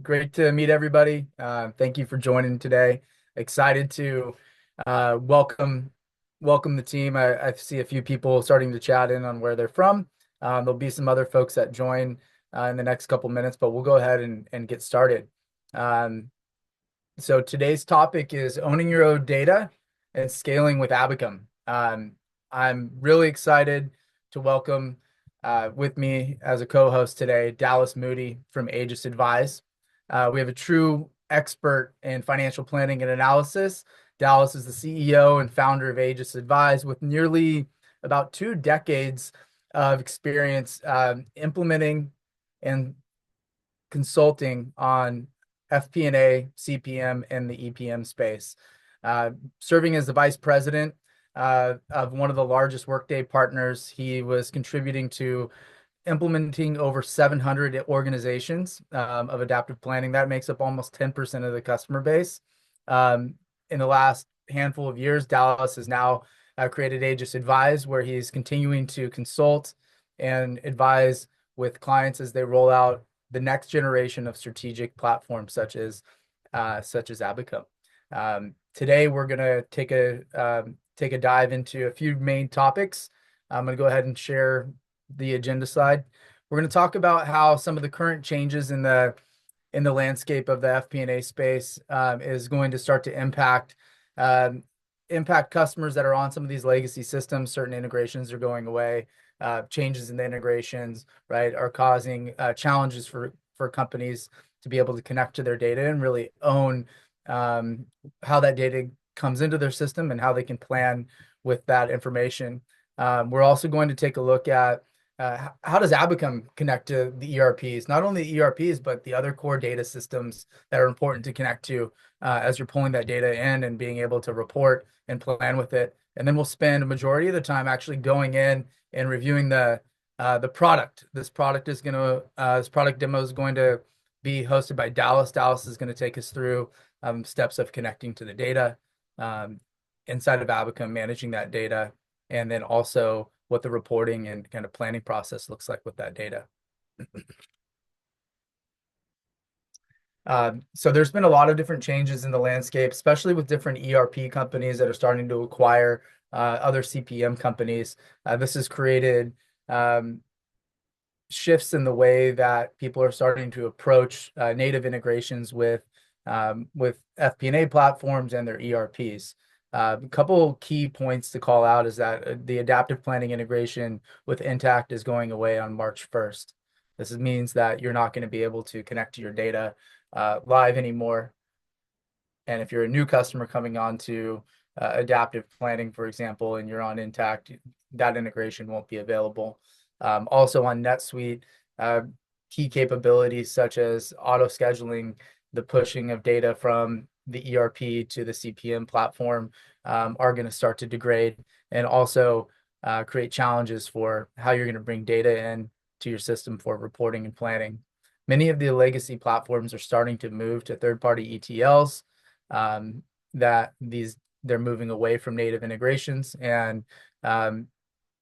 Great to meet everybody. Thank you for joining today. Excited to welcome the team. I see a few people starting to chat in on where they're from. There'll be some other folks that join in the next couple minutes, but we'll go ahead and get started. Um, so today's topic is owning your own data and scaling with Abacum. I'm really excited to welcome with me as a co-host today, Dallas Moody from Aegis Advise. We have a true expert in financial planning and analysis. Dallas is the CEO and founder of Aegis Advise with nearly about 2 decades of experience implementing and consulting on FP&A, CPM, and the EPM space. Serving as the vice president of one of the largest Workday partners, he was contributing to implementing over 700 organizations of adaptive planning. That makes up almost 10% of the customer base. In the last handful of years, Dallas has now created Aegis Advise, where he's continuing to consult and advise with clients as they roll out the next generation of strategic platforms such as Abacum. Today, we're going to take a dive into a few main topics. I'm going to go ahead and share the agenda slide. We're going to talk about how some of the current changes in the landscape of the FP&A space is going to start to impact customers that are on some of these legacy systems. Certain integrations are going away. Changes in the integrations, right, are causing challenges for companies to be able to connect to their data and really own how that data comes into their system and how they can plan with that information. We're also going to take a look at how does Abacum connect to the ERPs, not only the ERPs, but the other core data systems that are important to connect to as you're pulling that data in and being able to report and plan with it. And then we'll spend a majority of the time actually going in and reviewing the product. This product demo is going to be hosted by Dallas. Dallas is going to take us through steps of connecting to the data inside of Abacum, managing that data, and then also what the reporting and kind of planning process looks like with that data. So there's been a lot of different changes in the landscape, especially with different ERP companies that are starting to acquire other CPM companies. This has created shifts in the way that people are starting to approach native integrations with FP&A platforms and their ERPs. A couple key points to call out is that the adaptive planning integration with Intacct is going away on March 1st. This means that you're not going to be able to connect to your data live anymore. And if you're a new customer coming on to adaptive planning, for example, and you're on Intacct, that integration won't be available. Also on NetSuite, key capabilities such as auto scheduling, the pushing of data from the ERP to the CPM platform are going to start to degrade and also create challenges for how you're going to bring data in to your system for reporting and planning. Many of the legacy platforms are starting to move to third-party ETLs they're moving away from native integrations, and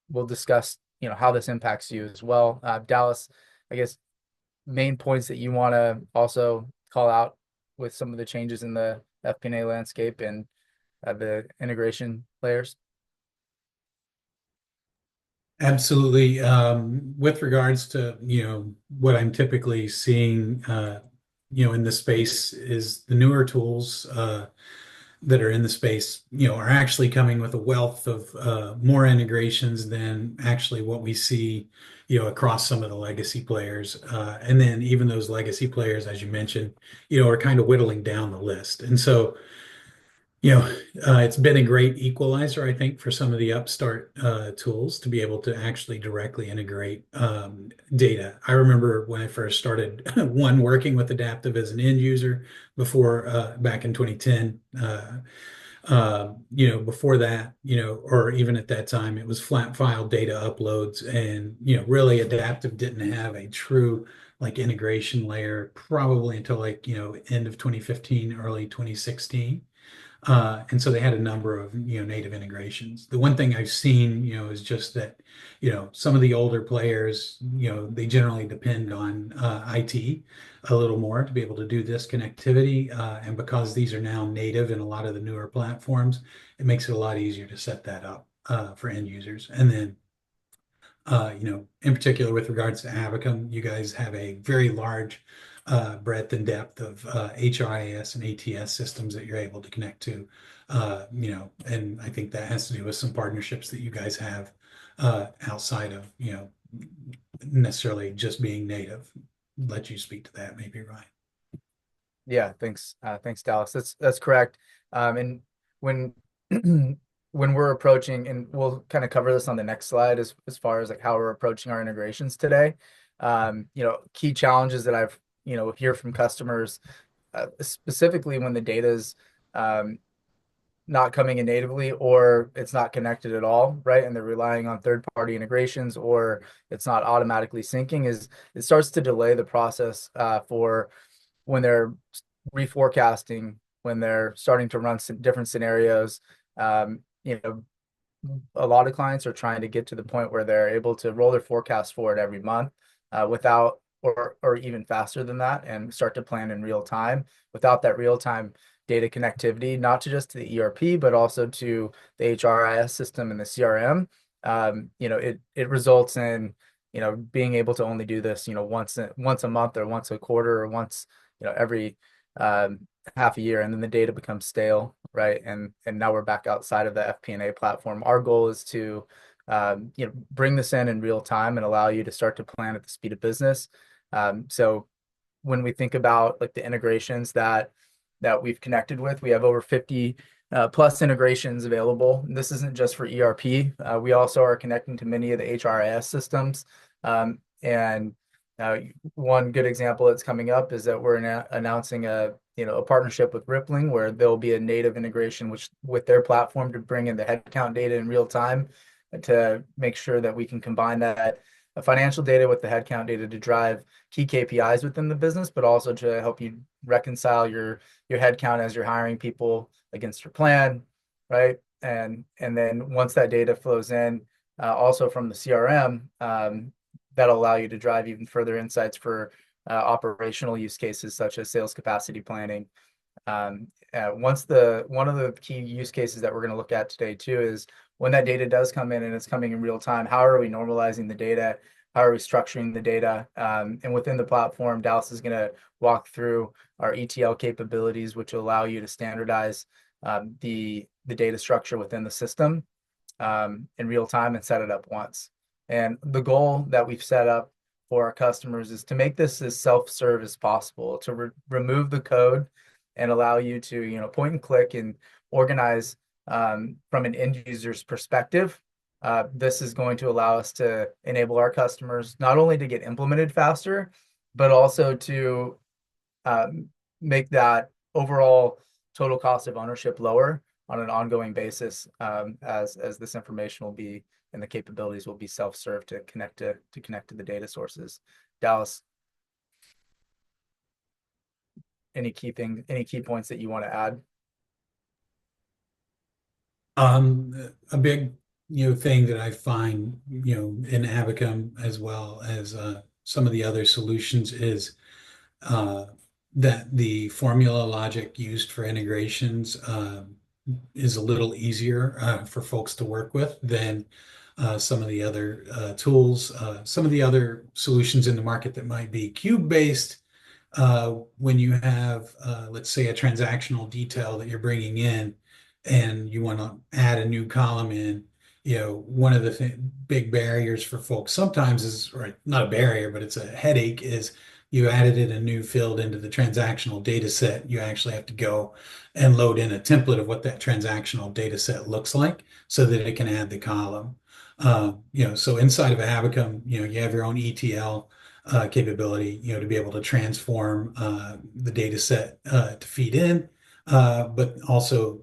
we'll discuss how this impacts you as well. Dallas, I guess main points that you want to also call out with some of the changes in the FP&A landscape and the integration layers. Absolutely. With regards to, what I'm typically seeing, in the space is the newer tools that are in the space, are actually coming with a wealth of more integrations than actually what we see, across some of the legacy players. And then even those legacy players, as you mentioned, are kind of whittling down the list. And so, it's been a great equalizer, I think, for some of the upstart tools to be able to actually directly integrate data. I remember when I first started working with Adaptive as an end user before back in 2010. Before that, or even at that time, it was flat file data uploads, and really Adaptive didn't have a true like integration layer probably until end of 2015, early 2016. And so they had a number of, native integrations. The one thing I've seen, is just that, some of the older players, they generally depend on IT a little more to be able to do this connectivity. And because these are now native in a lot of the newer platforms, it makes it a lot easier to set that up for end users. And then in particular with regards to Abacum, you guys have a very large breadth and depth of HRIS and ATS systems that you're able to connect to. And I think that has to do with some partnerships that you guys have outside of, necessarily just being native. Let you speak to that, maybe, Ryan. Yeah, thanks, Dallas. That's correct. And when when we're approaching, and we'll kind of cover this on the next slide as far as like how we're approaching our integrations today. Key challenges that I've hear from customers, specifically when the data's um, not coming in natively or it's not connected at all, right? And they're relying on third-party integrations or it's not automatically syncing, is it starts to delay the process for when they're reforecasting, when they're starting to run some different scenarios. Um, you know, a lot of clients are trying to get to the point where they're able to roll their forecast forward every month without, or even faster than that, and start to plan in real time without that real time data connectivity, not to just to the ERP, but also to the HRIS system and the CRM. It results in being able to only do this once a month or once a quarter or once every um, half a year, and then the data becomes stale, right? And now we're back outside of the FP&A platform. Our goal is to bring this in real time and allow you to start to plan at the speed of business. So when we think about like the integrations that we've connected with, we have over 50 plus integrations available. This isn't just for ERP. We also are connecting to many of the HRIS systems. And one good example that's coming up is that we're announcing a partnership with Rippling, where there'll be a native integration with their platform to bring in the headcount data in real time, to make sure that we can combine that financial data with the headcount data to drive key KPIs within the business, but also to help you reconcile your headcount as you're hiring people against your plan, right? And then once that data flows in, also from the CRM, that'll allow you to drive even further insights for operational use cases such as sales capacity planning. One of the key use cases that we're going to look at today too is when that data does come in and it's coming in real time, how are we normalizing the data? How are we structuring the data? And within the platform, Dallas is going to walk through our ETL capabilities, which will allow you to standardize the data structure within the system in real time and set it up once. And the goal that we've set up for our customers is to make this as self-serve as possible, to remove the code and allow you to point and click and organize from an end user's perspective. This is going to allow us to enable our customers not only to get implemented faster, but also to make that overall total cost of ownership lower on an ongoing basis, as this information will be and the capabilities will be self-serve to connect to the data sources. Dallas, any key points that you want to add? A big, thing that I find, in Abacum as well as some of the other solutions is that the formula logic used for integrations is a little easier for folks to work with than some of the other tools, some of the other solutions in the market that might be cube-based. When you have, let's say, a transactional detail that you're bringing in and you want to add a new column in, one of the big barriers for folks sometimes is, or not a barrier, but it's a headache, is you added in a new field into the transactional data set. You actually have to go and load in a template of what that transactional data set looks like so that it can add the column. So inside of Abacum, you have your own ETL capability, to be able to transform the data set to feed in, but also,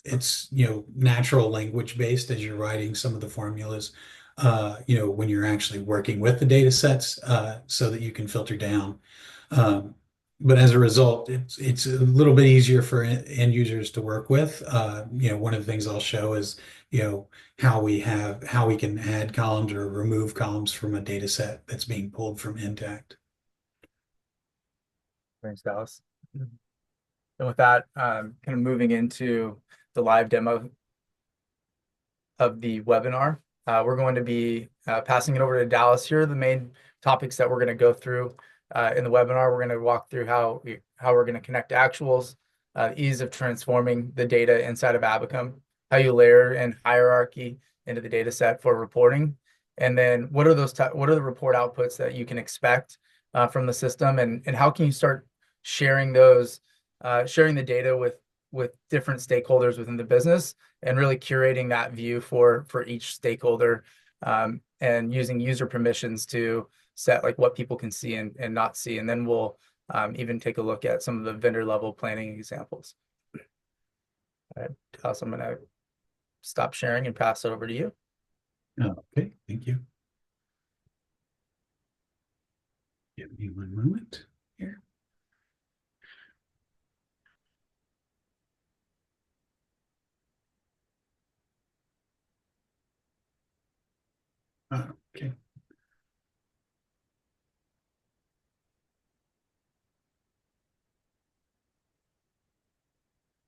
it's, natural language based as you're writing some of the formulas, when you're actually working with the data sets so that you can filter down. Um, but as a result, it's a little bit easier for end users to work with. One of the things I'll show is, how we can add columns or remove columns from a data set that's being pulled from Intacct. Thanks, Dallas. And with that, kind of moving into the live demo of the webinar, we're going to be passing it over to Dallas. Here are the main topics that we're going to go through in the webinar. We're going to walk through how we're going to connect actuals, ease of transforming the data inside of Abacum, how you layer and hierarchy into the data set for reporting, and then what are the report outputs that you can expect from the system, and how can you start sharing the data with different stakeholders within the business, and really curating that view for each stakeholder, and using user permissions to set like what people can see and not see. And then we'll even take a look at some of the vendor level planning examples. All right, Dallas, I'm going to stop sharing and pass it over to you. Okay, thank you. Give me one moment here. Okay.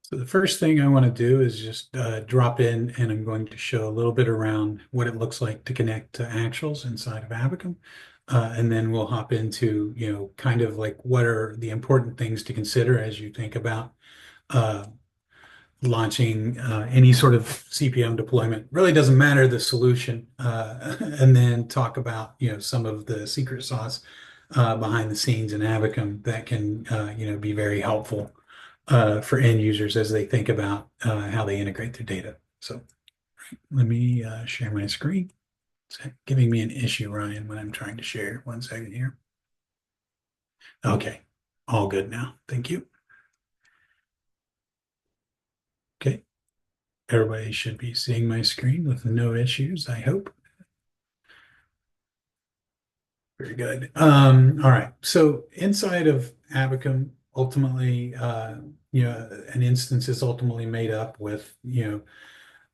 So the first thing I want to do is just drop in, and I'm going to show a little bit around what it looks like to connect to actuals inside of Abacum. And then we'll hop into, kind of like what are the important things to consider as you think about launching any sort of CPM deployment. Really doesn't matter the solution, and then talk about, some of the secret sauce behind the scenes in Abacum that can, be very helpful for end users as they think about how they integrate their data. So let me share my screen. It's giving me an issue, Ryan, when I'm trying to share. 1 second here. Okay, all good now. Thank you. Okay, everybody should be seeing my screen with no issues, I hope. Very good. All right. So inside of Abacum, ultimately, an instance is ultimately made up with,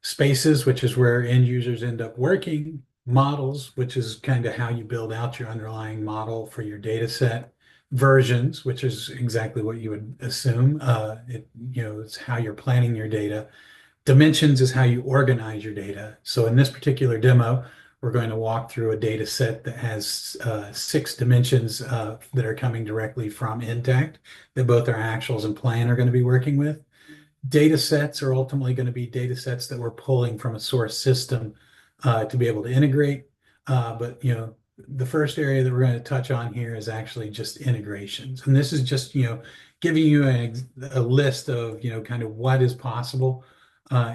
spaces, which is where end users end up working, models, which is kind of how you build out your underlying model for your data set, versions, which is exactly what you would assume. It's how you're planning your data. Dimensions is how you organize your data. So in this particular demo, we're going to walk through a data set that has 6 dimensions that are coming directly from Intacct, that both our actuals and plan are going to be working with. Data sets are ultimately going to be data sets that we're pulling from a source system to be able to integrate. But the first area that we're going to touch on here is actually just integrations. And this is just, giving you a list of, kind of what is possible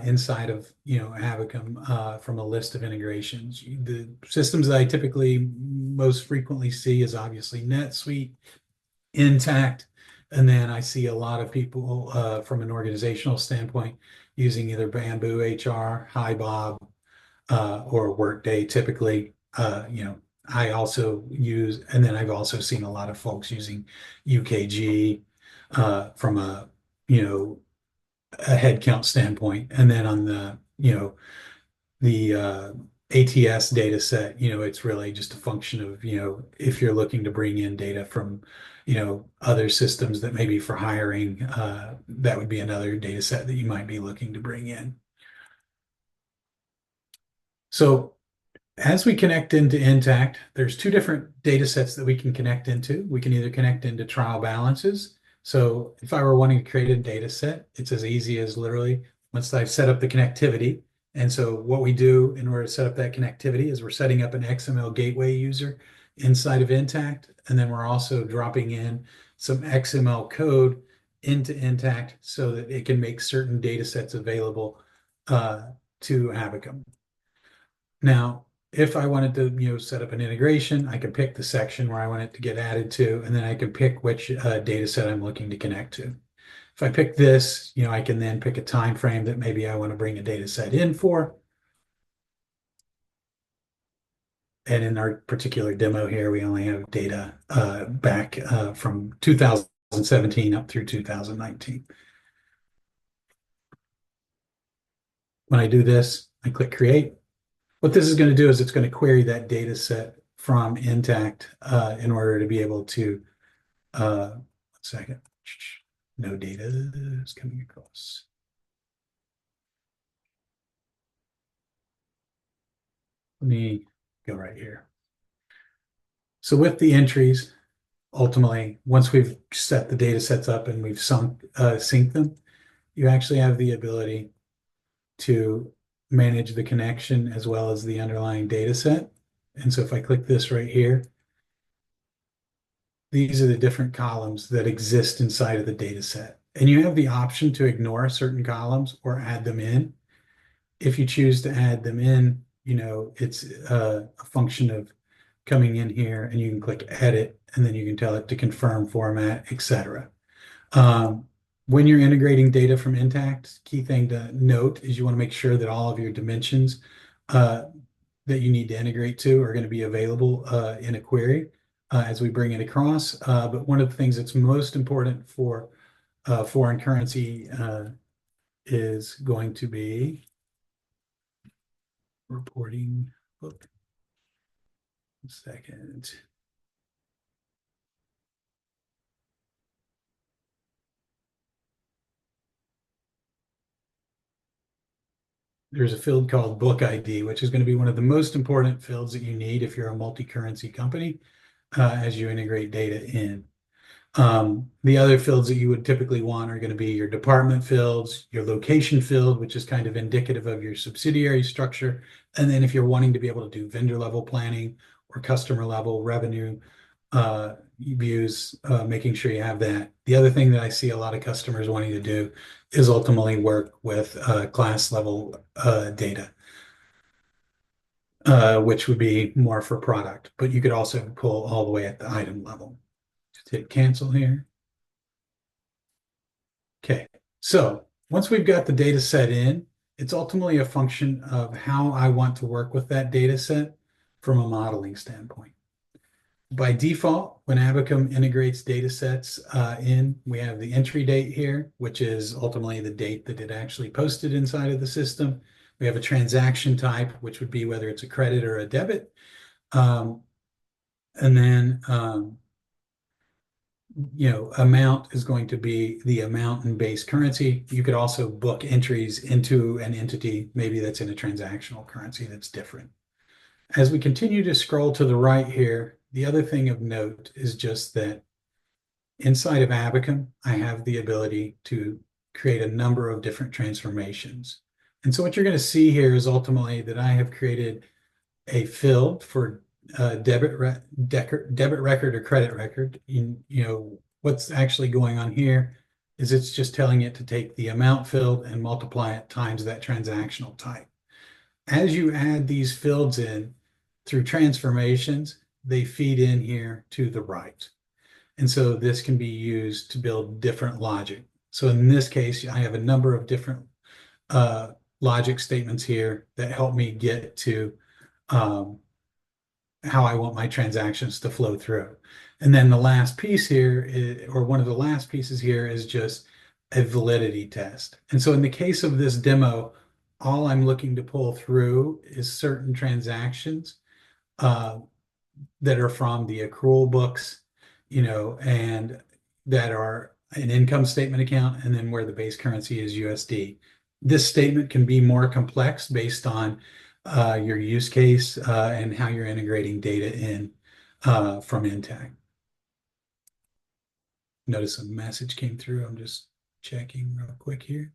inside of, Abacum from a list of integrations. The systems that I typically most frequently see is obviously NetSuite, Intacct, and then I see a lot of people from an organizational standpoint using either Bamboo HR, HiBob, or Workday typically. I also use, and then I've also seen a lot of folks using UKG from a headcount standpoint. And then on the ATS data set, it's really just a function of, if you're looking to bring in data from, other systems that maybe for hiring, that would be another data set that you might be looking to bring in. So as we connect into Intacct, there's 2 different data sets that we can connect into. We can either connect into trial balances. So if I were wanting to create a data set, it's as easy as literally once I've set up the connectivity. And so what we do in order to set up that connectivity is we're setting up an XML gateway user inside of Intacct. And then we're also dropping in some XML code into Intacct so that it can make certain data sets available to Abacum. Now, if I wanted to, set up an integration, I can pick the section where I want it to get added to, and then I can pick which data set I'm looking to connect to. If I pick this, I can then pick a time frame that maybe I want to bring a data set in for. And in our particular demo here, we only have data back from 2000. 2017 up through 2019. When I do this, I click create. What this is going to do is it's going to query that data set from Intacct in order to be able to, 1 second, no data is coming across. Let me go right here. So with the entries, ultimately, once we've set the data sets up and we've synced them, you actually have the ability to manage the connection as well as the underlying data set. And so if I click this right here, these are the different columns that exist inside of the data set. And you have the option to ignore certain columns or add them in. If you choose to add them in, it's a function of coming in here and you can click edit and then you can tell it to confirm format, etc. When you're integrating data from Intacct, key thing to note is you want to make sure that all of your dimensions that you need to integrate to are going to be available in a query as we bring it across. But one of the things that's most important for foreign currency is going to be reporting book. 1 second. There's a field called book ID, which is going to be one of the most important fields that you need if you're a multi-currency company as you integrate data in. The other fields that you would typically want are going to be your department fields, your location field, which is kind of indicative of your subsidiary structure. And then if you're wanting to be able to do vendor level planning or customer level revenue views, making sure you have that. The other thing that I see a lot of customers wanting to do is ultimately work with class level data, which would be more for product, but you could also pull all the way at the item level. Just hit cancel here. Okay, so once we've got the data set in, it's ultimately a function of how I want to work with that data set from a modeling standpoint. By default, when Abacum integrates data sets in, we have the entry date here, which is ultimately the date that it actually posted inside of the system. We have a transaction type, which would be whether it's a credit or a debit. And then, amount is going to be the amount in base currency. You could also book entries into an entity, maybe that's in a transactional currency that's different. As we continue to scroll to the right here, the other thing of note is just that inside of Abacum, I have the ability to create a number of different transformations. And so what you're going to see here is ultimately that I have created a field for debit record or credit record. What's actually going on here is it's just telling it to take the amount field and multiply it times that transactional type. As you add these fields in through transformations, they feed in here to the right. And so this can be used to build different logic. So in this case, I have a number of different logic statements here that help me get to how I want my transactions to flow through. And then the last piece here, or one of the last pieces here, is just a validity test. And so in the case of this demo, all I'm looking to pull through is certain transactions that are from the accrual books, and that are an income statement account, and then where the base currency is USD. This statement can be more complex based on your use case and how you're integrating data in from Intacct. Notice a message came through. I'm just checking real quick here.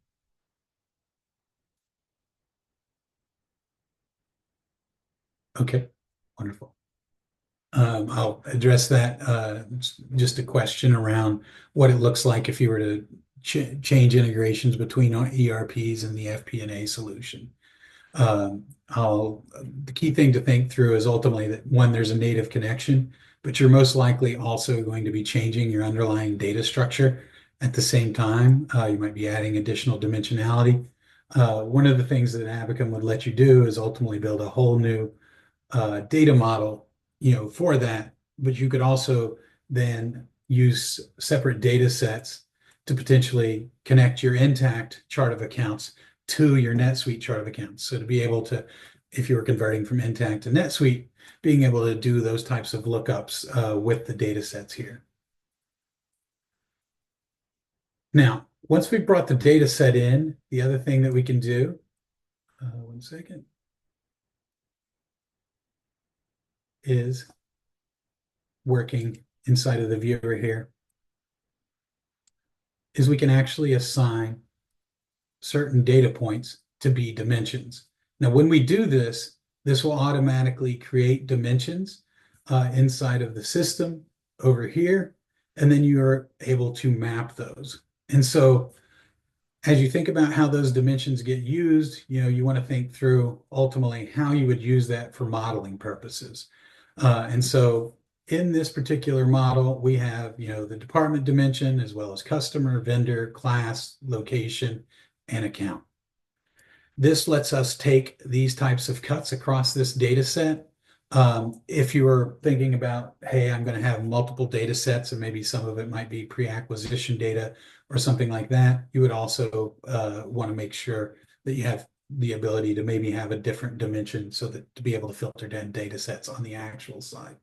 Okay, wonderful. I'll address that. Just a question around what it looks like if you were to change integrations between ERPs and the FP&A solution. The key thing to think through is ultimately that one, there's a native connection, but you're most likely also going to be changing your underlying data structure at the same time. You might be adding additional dimensionality. One of the things that Abacum would let you do is ultimately build a whole new data model, for that, but you could also then, use separate data sets to potentially connect your Intacct chart of accounts to your NetSuite chart of accounts. So to be able to, if you were converting from Intacct to NetSuite, being able to do those types of lookups with the data sets here. Now, once we've brought the data set in, the other thing that we can do, one second, is working inside of the viewer here, is we can actually assign certain data points to be dimensions. Now, when we do this, this will automatically create dimensions inside of the system over here, and then you're able to map those. And so as you think about how those dimensions get used, you want to think through ultimately how you would use that for modeling purposes. And so in this particular model, we have, the department dimension as well as customer, vendor, class, location, and account. This lets us take these types of cuts across this data set. If you were thinking about, hey, I'm going to have multiple data sets and maybe some of it might be pre-acquisition data or something like that, you would also want to make sure that you have the ability to maybe have a different dimension so that to be able to filter down data sets on the actual side.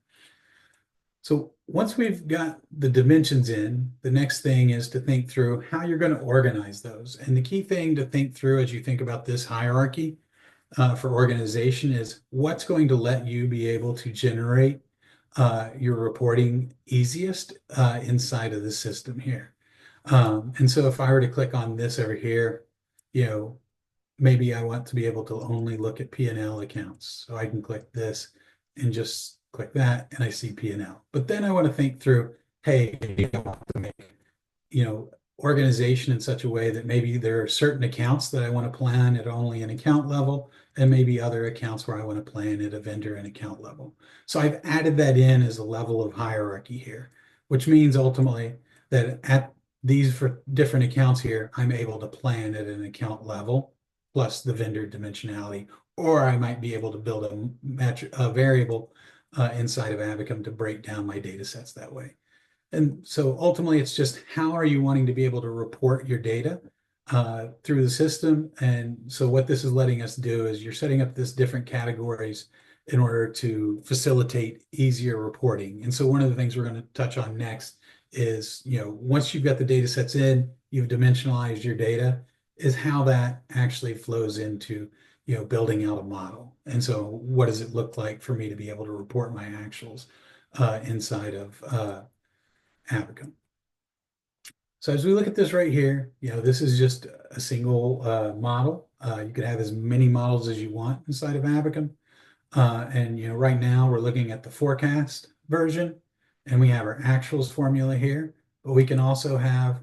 So once we've got the dimensions in, the next thing is to think through how you're going to organize those. And the key thing to think through as you think about this hierarchy for organization is what's going to let you be able to generate your reporting easiest inside of the system here. And so if I were to click on this over here, maybe I want to be able to only look at P&L accounts. So I can click this and just click that and I see P&L. But then I want to think through, hey, I want to make, organization in such a way that maybe there are certain accounts that I want to plan at only an account level, and maybe other accounts where I want to plan at a vendor and account level. So I've added that in as a level of hierarchy here, which means ultimately that at these for different accounts here, I'm able to plan at an account level plus the vendor dimensionality, or I might be able to build a variable inside of Abacum to break down my data sets that way. And so ultimately, it's just how are you wanting to be able to report your data through the system? And so what this is letting us do is you're setting up this different categories in order to facilitate easier reporting. And so one of the things we're going to touch on next is, once you've got the data sets in, you've dimensionalized your data, is how that actually flows into, building out a model. And so what does it look like for me to be able to report my actuals inside of Abacum? So as we look at this right here, this is just a single model. You could have as many models as you want inside of Abacum. And right now we're looking at the forecast version, and we have our actuals formula here, but we can also have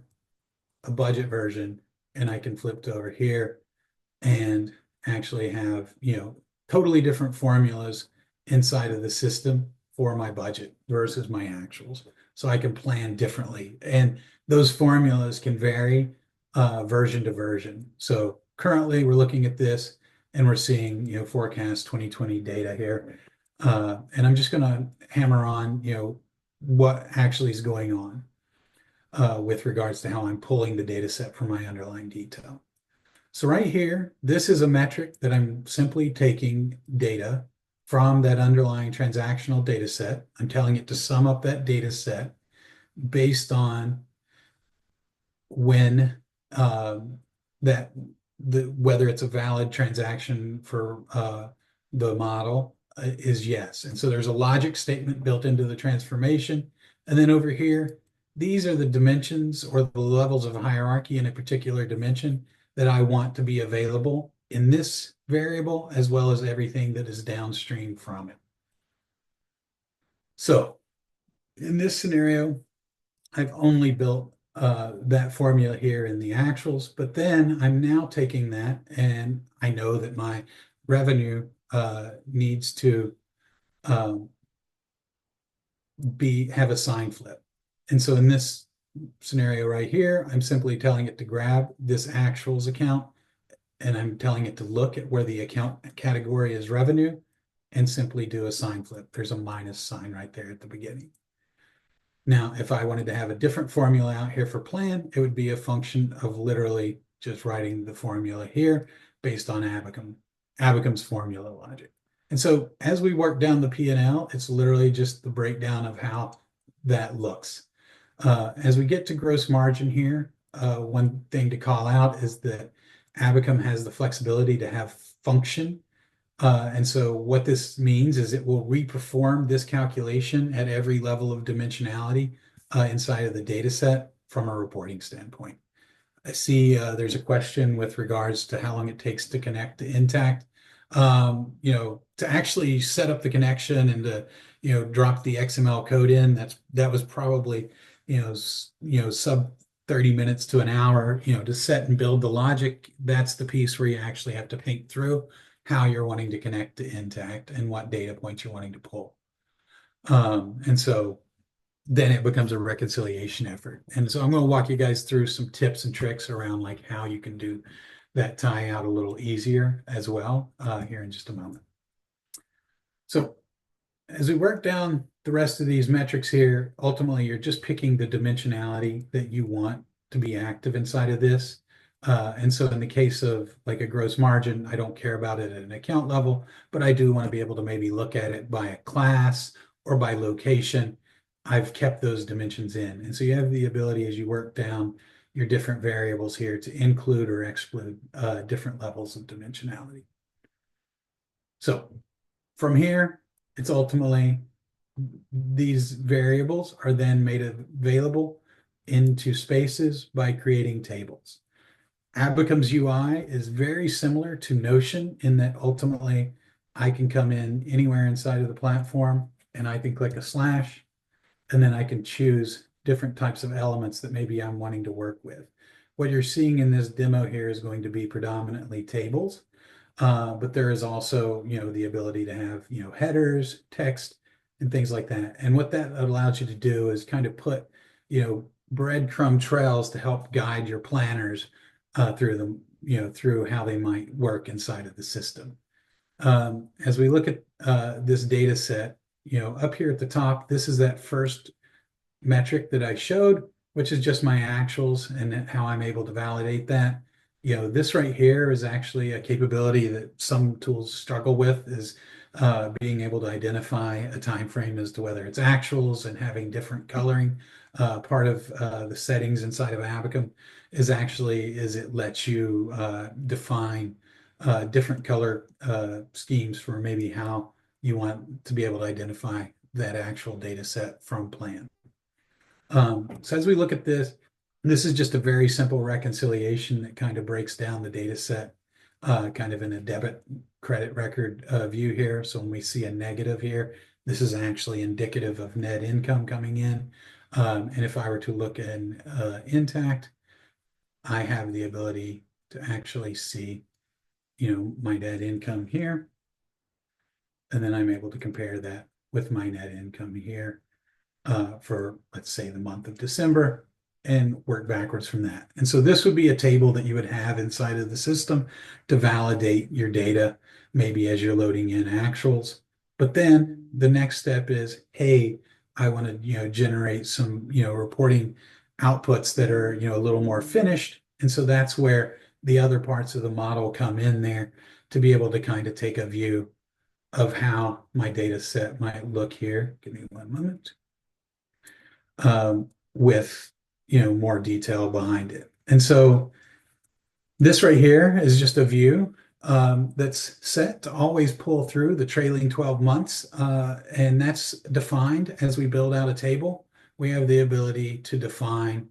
a budget version, and I can flip to over here and actually have, totally different formulas inside of the system for my budget versus my actuals. So I can plan differently. And those formulas can vary version to version. So currently we're looking at this and we're seeing, forecast 2020 data here. And I'm just going to hammer on, what actually is going on with regards to how I'm pulling the data set from my underlying detail. So right here, this is a metric that I'm simply taking data from that underlying transactional data set. I'm telling it to sum up that data set based on when whether it's a valid transaction for the model is yes. And so there's a logic statement built into the transformation. And then over here, these are the dimensions or the levels of hierarchy in a particular dimension that I want to be available in this variable, as well as everything that is downstream from it. So in this scenario, I've only built that formula here in the actuals, but then I'm now taking that and I know that my revenue needs to have a sign flip. And so in this scenario right here, I'm simply telling it to grab this actuals account and I'm telling it to look at where the account category is revenue and simply do a sign flip. There's a minus sign right there at the beginning. Now, if I wanted to have a different formula out here for plan, it would be a function of literally just writing the formula here based on Abacum's formula logic. And so as we work down the P&L, it's literally just the breakdown of how that looks. As we get to gross margin here, one thing to call out is that Abacum has the flexibility to have function. And so what this means is it will reperform this calculation at every level of dimensionality inside of the data set from a reporting standpoint. I see there's a question with regards to how long it takes to connect to Intacct. To actually set up the connection and to, drop the XML code in, that was probably, sub 30 minutes to an hour, to set and build the logic. That's the piece where you actually have to think through how you're wanting to connect to Intacct and what data points you're wanting to pull. And so then it becomes a reconciliation effort. And so I'm going to walk you guys through some tips and tricks around like how you can do that tie out a little easier as well here in just a moment. So as we work down the rest of these metrics here, ultimately you're just picking the dimensionality that you want to be active inside of this. And so in the case of like a gross margin, I don't care about it at an account level, but I do want to be able to maybe look at it by a class or by location. I've kept those dimensions in. And so you have the ability as you work down your different variables here to include or exclude different levels of dimensionality. So from here, it's ultimately these variables are then made available into spaces by creating tables. Abacum's UI is very similar to Notion in that ultimately I can come in anywhere inside of the platform and I can click a slash, and then I can choose different types of elements that maybe I'm wanting to work with. What you're seeing in this demo here is going to be predominantly tables, but there is also, the ability to have, headers, text, and things like that. And what that allows you to do is kind of put, breadcrumb trails to help guide your planners through them, through how they might work inside of the system. As we look at this data set, up here at the top, this is that first metric that I showed, which is just my actuals and how I'm able to validate that. This right here is actually a capability that some tools struggle with, is being able to identify a time frame as to whether it's actuals and having different coloring. Part of the settings inside of Abacum is it lets you define different color schemes for maybe how you want to be able to identify that actual data set from plan. So as we look at this, this is just a very simple reconciliation that kind of breaks down the data set kind of in a debit credit record view here. So when we see a negative here, this is actually indicative of net income coming in. And if I were to look in Intacct, I have the ability to actually see, my net income here. And then I'm able to compare that with my net income here for, let's say, the month of December, and work backwards from that. And so this would be a table that you would have inside of the system to validate your data, maybe as you're loading in actuals. But then the next step is, hey, I want to, generate some, reporting outputs that are, a little more finished. And so that's where the other parts of the model come in there to be able to kind of take a view of how my data set might look here. Give me one moment. With more detail behind it. And so this right here is just a view that's set to always pull through the trailing 12 months. And that's defined as we build out a table. We have the ability to define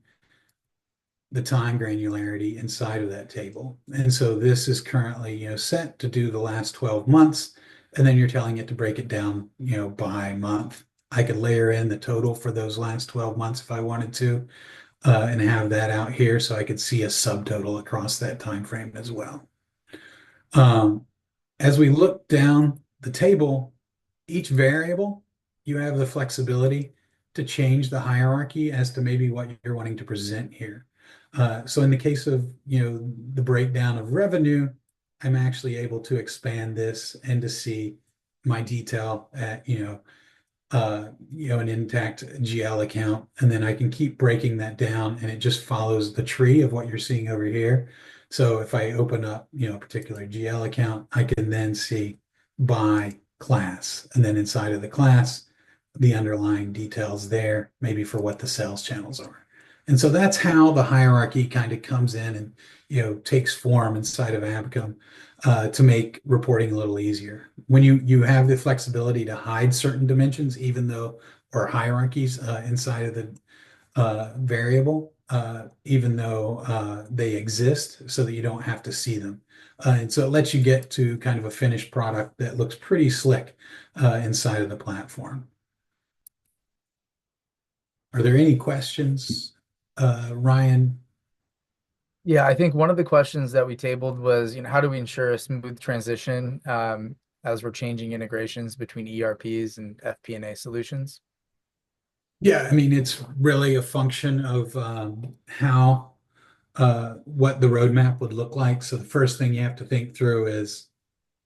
the time granularity inside of that table. And so this is currently, set to do the last 12 months. And then you're telling it to break it down, by month. I could layer in the total for those last 12 months if I wanted to, and have that out here so I could see a subtotal across that time frame as well. As we look down the table, each variable, you have the flexibility to change the hierarchy as to maybe what you're wanting to present here. So in the case of, the breakdown of revenue, I'm actually able to expand this and to see my detail at, an Intacct GL account, and then I can keep breaking that down, and it just follows the tree of what you're seeing over here. So if I open up, a particular GL account, I can then see by class, and then inside of the class, the underlying details there, maybe for what the sales channels are. And so that's how the hierarchy kind of comes in and, takes form inside of Abacum to make reporting a little easier. When you have the flexibility to hide certain dimensions, even though or hierarchies inside of the variable, even though they exist, so that you don't have to see them. And so it lets you get to kind of a finished product that looks pretty slick inside of the platform. Are there any questions, Ryan? Yeah, I think one of the questions that we tabled was, how do we ensure a smooth transition as we're changing integrations between ERPs and FP&A solutions? Yeah, I mean, it's really a function of how what the roadmap would look like. So the first thing you have to think through is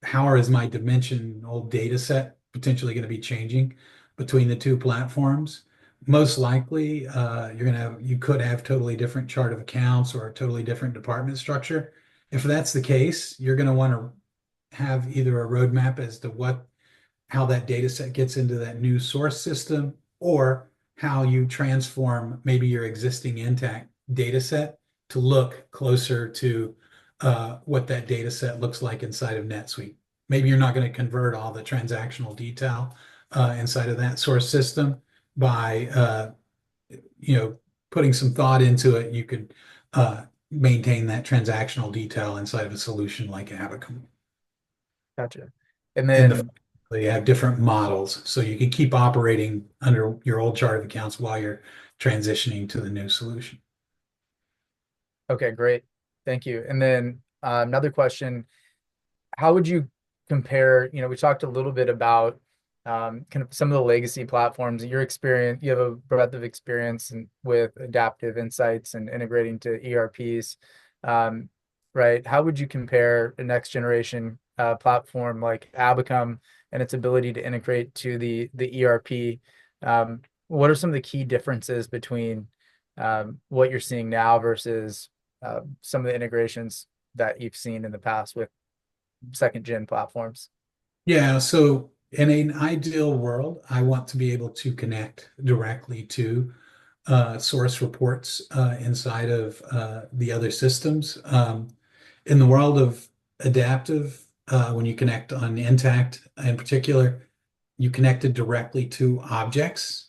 how is my dimensional data set potentially going to be changing between the two platforms? Most likely, you could have totally different chart of accounts or a totally different department structure. If that's the case, you're going to want to have either a roadmap as to how that data set gets into that new source system, or how you transform maybe your existing Intacct data set to look closer to what that data set looks like inside of NetSuite. Maybe you're not going to convert all the transactional detail inside of that source system by putting some thought into it. You could maintain that transactional detail inside of a solution like Abacum. Gotcha. And And then, they have different models, so you can keep operating under your old chart of accounts while you're transitioning to the new solution. okay, great. Thank you. And then another question, how would you compare, we talked a little bit about kind of some of the legacy platforms, your experience, you have a breadth of experience with adaptive insights and integrating to ERPs, right? How would you compare a next generation platform like Abacum and its ability to integrate to the ERP? What are some of the key differences between what you're seeing now versus some of the integrations that you've seen in the past with second gen platforms? Yeah, so in an ideal world, I want to be able to connect directly to source reports inside of the other systems. In the world of adaptive, when you connect on Intacct in particular, you connected directly to objects.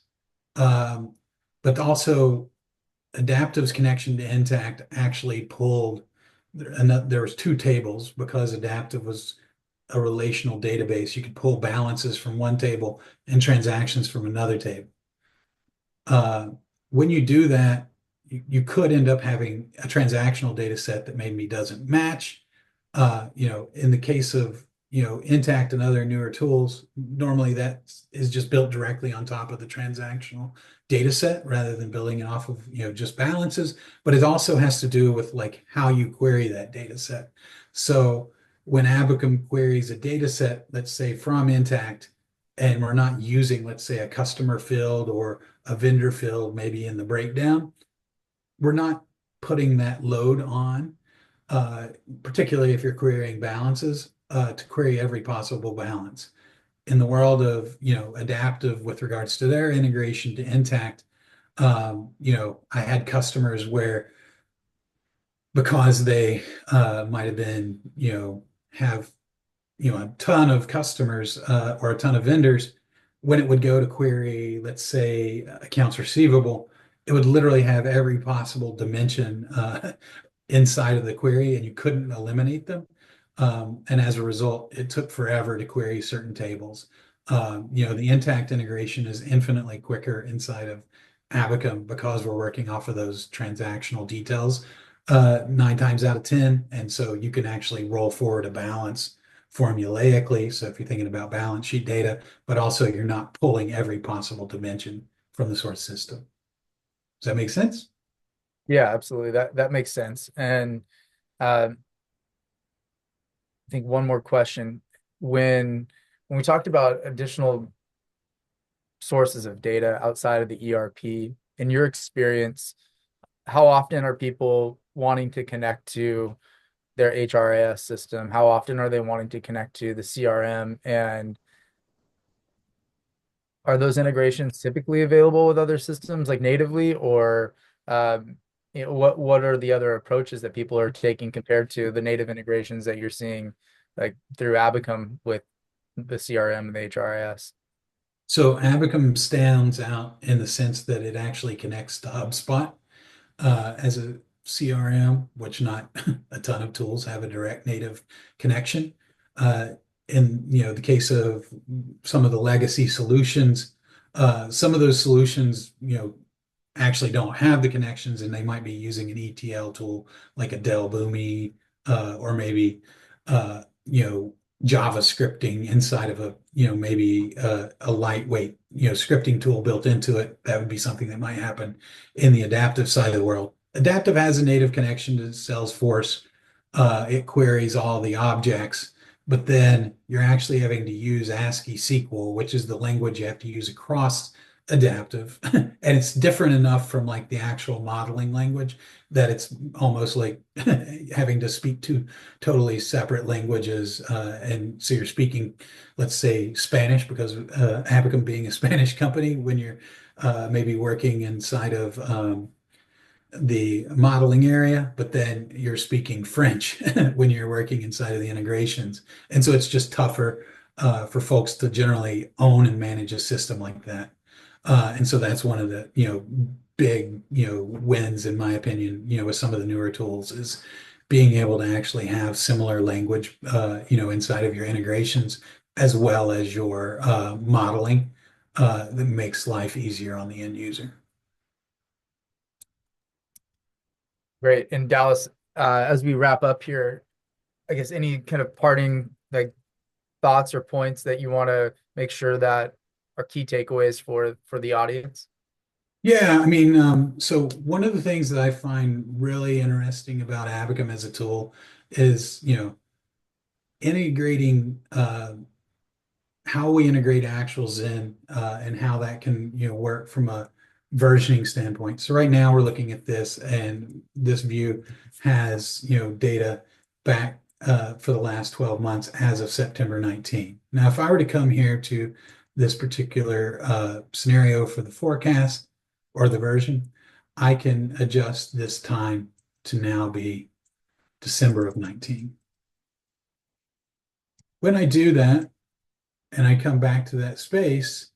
But also Adaptive's connection to Intacct actually pulled, and there was two tables because Adaptive was a relational database. You could pull balances from one table and transactions from another table. Uh, when you do that, you could end up having a transactional data set that maybe doesn't match. In the case of, Intacct and other newer tools, normally that is just built directly on top of the transactional data set rather than building it off of, just balances. But it also has to do with like how you query that data set. So when Abacum queries a data set, let's say from Intacct, and we're not using, let's say, a customer field or a vendor field, maybe in the breakdown, we're not putting that load on, uh, particularly if you're querying balances, to query every possible balance. In the world of, adaptive with regards to their integration to Intacct, I had customers where because they might have been, have a ton of customers or a ton of vendors, when it would go to query, let's say, accounts receivable, it would literally have every possible dimension inside of the query, and you couldn't eliminate them. And as a result, it took forever to query certain tables. The Intacct integration is infinitely quicker inside of Abacum because we're working off of those transactional details 9 times out of 10. And so you can actually roll forward a balance formulaically. So if you're thinking about balance sheet data, but also you're not pulling every possible dimension from the source system. Does that make sense? Yeah, absolutely. That makes sense. And I think one more question. When we talked about additional sources of data outside of the ERP. In your experience, how often are people wanting to connect to their HRIS system? How often are they wanting to connect to the CRM? And are those integrations typically available with other systems like natively, or what are the other approaches that people are taking compared to the native integrations that you're seeing like through Abacum with the CRM and the HRIS? So Abacum stands out in the sense that it actually connects to HubSpot as a CRM, which not a ton of tools have a direct native connection. Uh, in the case of some of the legacy solutions, some of those solutions actually don't have the connections, and they might be using an ETL tool like a Dell Boomi, or maybe Java scripting inside of a maybe a lightweight scripting tool built into it. That would be something that might happen in the Adaptive side of the world. Adaptive has a native connection to Salesforce. It queries all the objects, but then you're actually having to use ASCII SQL, which is the language you have to use across Adaptive. And it's different enough from like the actual modeling language that it's almost like having to speak to totally separate languages. And so you're speaking, let's say, Spanish, because Abacum being a Spanish company, when you're maybe working inside of the modeling area, but then you're speaking French when you're working inside of the integrations. And so it's just tougher for folks to generally own and manage a system like that. And so that's one of the, big, wins, in my opinion, with some of the newer tools is being able to actually have similar language, inside of your integrations as well as your modeling that makes life easier on the end user. Great. And Dallas, as we wrap up here, I guess any kind of parting like thoughts or points that you want to make sure that are key takeaways for the audience? Yeah, I mean, so one of the things that I find really interesting about Abacum as a tool is, integrating how we integrate actuals in and how that can, work from a versioning standpoint. So right now we're looking at this, and this view has, data back for the last 12 months as of September 19. Now, if I were to come here to this particular scenario for the forecast or the version, I can adjust this time to now be December of 19. When I do that and I come back to that space,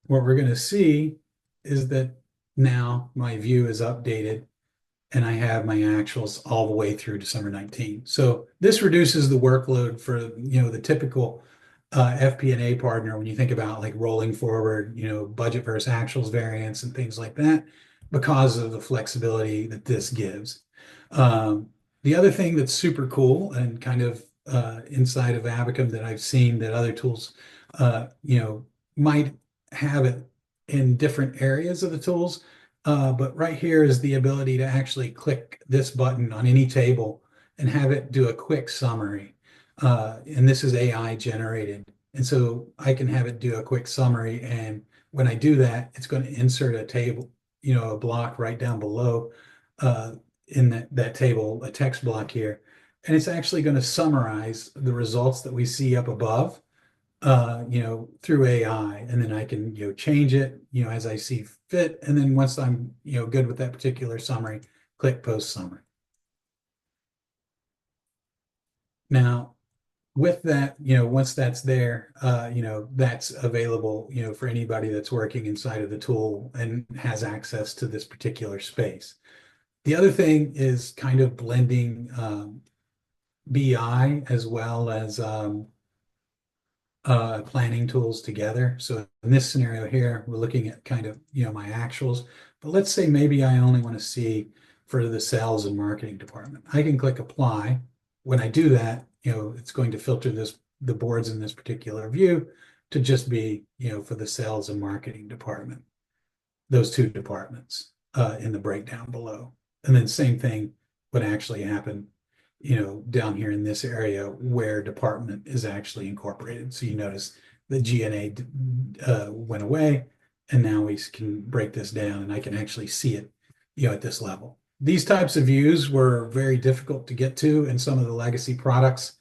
what we're going to see is that now my view is updated and I have my actuals all the way through December 19. So this reduces the workload for, the typical FP&A partner when you think about like rolling forward, budget versus actuals variance and things like that, because of the flexibility that this gives. The other thing that's super cool and kind of inside of Abacum that I've seen that other tools, might have it in different areas of the tools. But right here is the ability to actually click this button on any table and have it do a quick summary. And this is AI generated. And so I can have it do a quick summary. And when I do that, it's going to insert a table, a block right down below in that table, a text block here. And it's actually going to summarize the results that we see up above through AI, and then I can, change it, as I see fit. And then once I'm, good with that particular summary, click post summary. Now, with that, once that's there, that's available, for anybody that's working inside of the tool and has access to this particular space. The other thing is kind of blending BI as well as planning tools together. So in this scenario here, we're looking at kind of, my actuals, but let's say maybe I only want to see for the sales and marketing department. I can click apply. When I do that, it's going to filter the boards in this particular view to just be, for the sales and marketing department, those two departments in the breakdown below. And then same thing would actually happen down here in this area where department is actually incorporated. So you notice the G&A went away, and now we can break this down and I can actually see it, at this level. These types of views were very difficult to get to in some of the legacy products.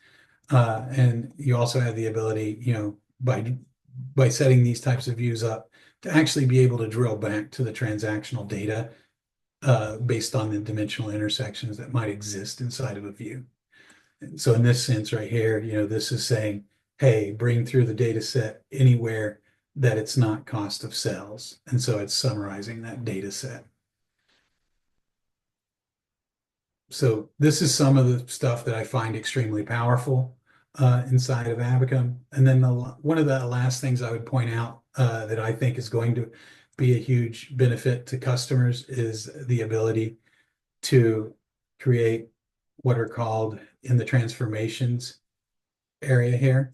And you also have the ability, by setting these types of views up to actually be able to drill back to the transactional data based on the dimensional intersections that might exist inside of a view. And so in this sense right here, this is saying, hey, bring through the data set anywhere that it's not cost of sales. And so it's summarizing that data set. So this is some of the stuff that I find extremely powerful inside of Abacum. And then one of the last things I would point out that I think is going to be a huge benefit to customers is the ability to create what are called in the transformations area here.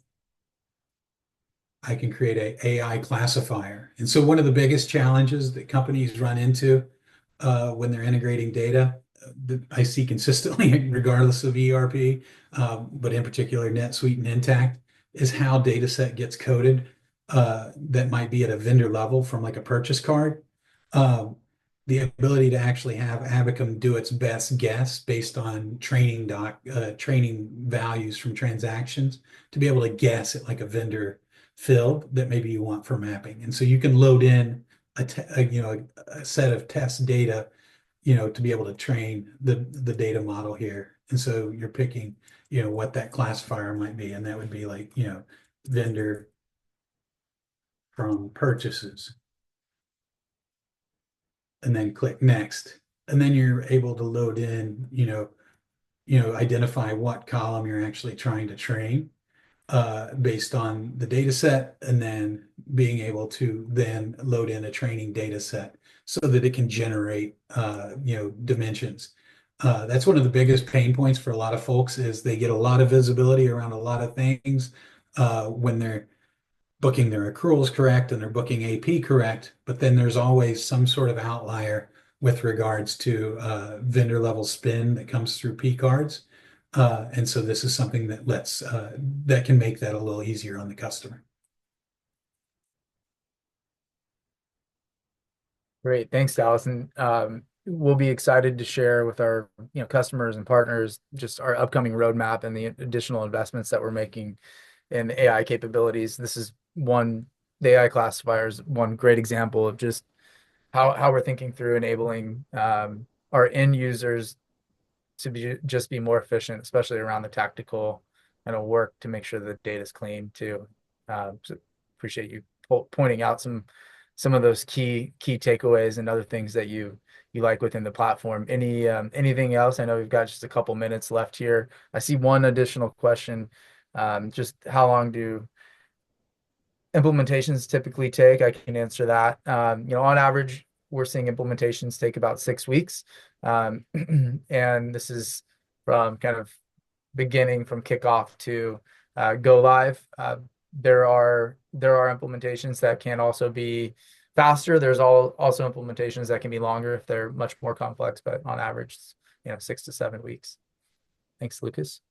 I can create a AI classifier. And so one of the biggest challenges that companies run into when they're integrating data that I see consistently, regardless of ERP, but in particular NetSuite and Intacct, is how data set gets coded that might be at a vendor level from like a purchase card. The ability to actually have Abacum do its best guess based on training values from transactions to be able to guess at like a vendor field that maybe you want for mapping. And so you can load in a set of test data, to be able to train the data model here. And so you're picking, what that classifier might be. And that would be like, vendor from purchases. And then click next. And then you're able to load in, identify what column you're actually trying to train based on the data set, and then being able to then load in a training data set so that it can generate dimensions. That's one of the biggest pain points for a lot of folks is they get a lot of visibility around a lot of things when they're booking their accruals correct and they're booking AP correct, but then there's always some sort of outlier with regards to vendor level spend that comes through P cards. And so this is something that can make that a little easier on the customer. Great. Thanks, Dallas. And we'll be excited to share with our customers and partners just our upcoming roadmap and the additional investments that we're making in AI capabilities. The AI classifier is one great example of just how we're thinking through enabling our end users to be more efficient, especially around the tactical kind of work to make sure the data is clean too. So appreciate you pointing out some of those key takeaways and other things that you like within the platform. Anything else? I know we've got just a couple minutes left here. I see one additional question. Just how long do implementations typically take? I can answer that. On average, we're seeing implementations take about 6 weeks. And this is from kind of beginning from kickoff to go live. There are implementations that can also be faster. There's also implementations that can be longer if they're much more complex, but on average, 6 to 7 weeks. Thanks, Lucas.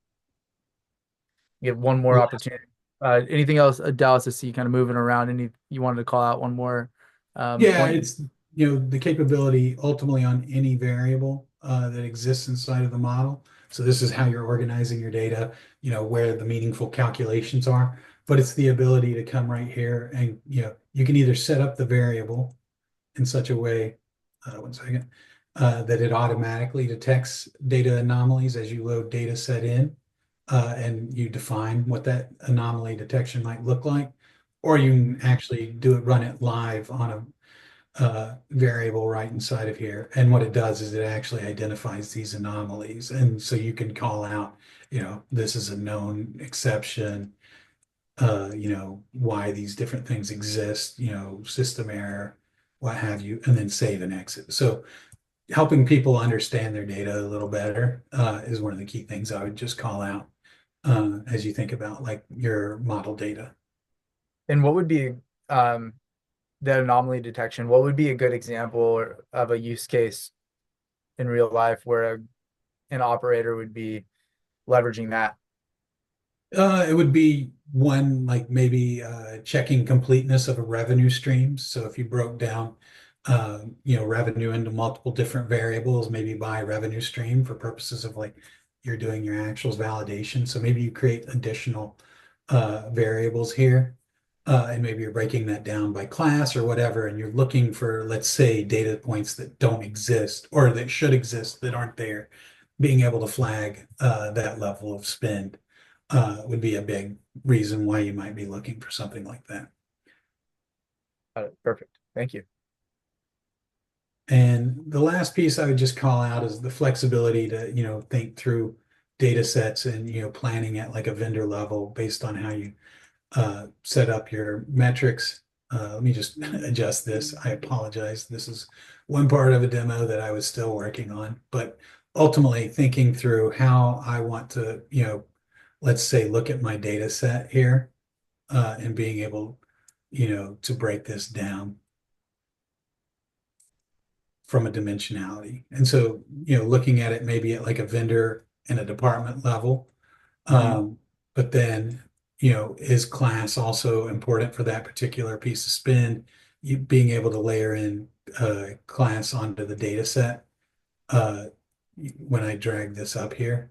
You have one more opportunity. Anything else, Dallas, to see kind of moving around? You wanted to call out one more Yeah, point? it's the capability ultimately on any variable that exists inside of the model. So this is how you're organizing your data, where the meaningful calculations are. But it's the ability to come right here and you can either set up the variable in such a way, one second, that it automatically detects data anomalies as you load data set in, and you define what that anomaly detection might look like, or you can actually run it live on a variable right inside of here. And what it does is it actually identifies these anomalies. And so you can call out, this is a known exception, why these different things exist, system error, what have you, and then save and exit. So helping people understand their data a little better is one of the key things I would just call out as you think about like your model data. And what would be the anomaly detection? What would be a good example of a use case in real life where an operator would be leveraging that? It would be one like maybe checking completeness of a revenue stream. So if you broke down, revenue into multiple different variables, maybe by revenue stream for purposes of like you're doing your actuals validation. So maybe you create additional variables here, and maybe you're breaking that down by class or whatever, and you're looking for, let's say, data points that don't exist or that should exist that aren't there. Being able to flag that level of spend would be a big reason why you might be looking for something like that. Perfect. Thank you. And the last piece I would just call out is the flexibility to, think through data sets and, planning at like a vendor level based on how you set up your metrics. Let me just adjust this. I apologize. This is one part of a demo that I was still working on, but ultimately thinking through how I want to, let's say, look at my data set here, and being able, to break this down from a dimensionality. And so, looking at it maybe at like a vendor and a department level. Mhm. But then, is class also important for that particular piece of spend? You being able to layer in class onto the data set. Uh, when I drag this up here,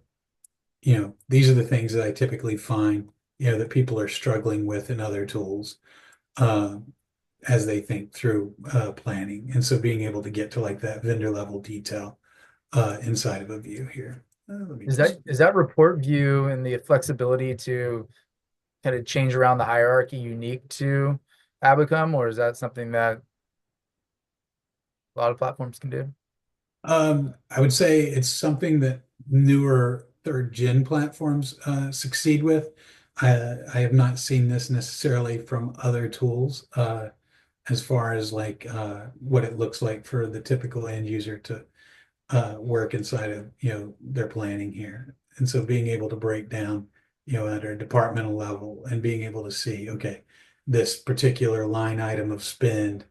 these are the things that I typically find, that people are struggling with in other tools. As they think through planning. And so being able to get to like that vendor level detail inside of a view here. Let me Is just, that report view and the flexibility to kind of change around the hierarchy unique to Abacum, or is that something that a lot of platforms can do? I would say it's something that newer third gen platforms succeed with. I have not seen this necessarily from other tools as far as like what it looks like for the typical end user to work inside of their planning here. And so being able to break down at a departmental level and being able to see, okay, this particular line item of spend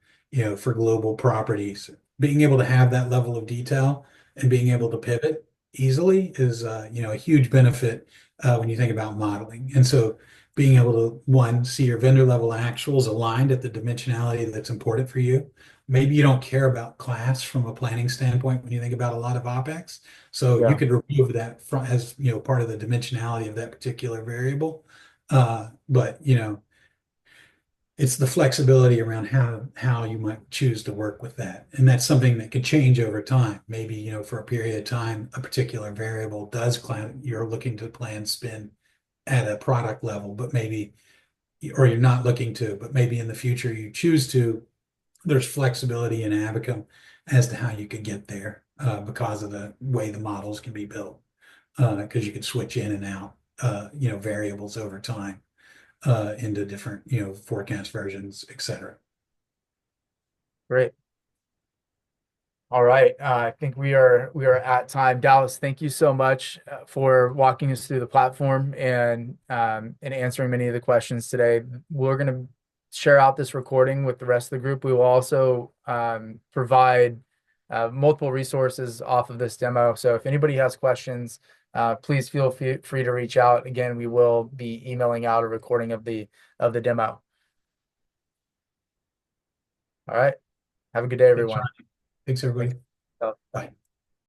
for global properties, being able to have that level of detail and being able to pivot easily is a huge benefit when you think about modeling. And so being able to, one, see your vendor level actuals aligned at the dimensionality that's important for you. Maybe you don't care about class from a planning standpoint when you think about a lot of OpEx. So you Yeah. could remove that from as part of the dimensionality of that particular variable. But it's the flexibility around how you might choose to work with that. And that's something that could change over time. Maybe, for a period of time, a particular variable does plan, you're looking to plan spend at a product level, but maybe, or you're not looking to, but maybe in the future you choose to. There's flexibility in Abacum as to how you could get there because of the way the models can be built. Because you could switch in and out, variables over time into different, forecast versions, et cetera. Great. All right. I think we are at time. Dallas, thank you so much for walking us through the platform and answering many of the questions today. We're going to share out this recording with the rest of the group. We will also provide multiple resources off of this demo. So if anybody has questions, please feel free to reach out. Again, we will be emailing out a recording of the demo. All right. Have a good day, Thanks, everyone. Ryan. Thanks, Thanks. everybody. Bye.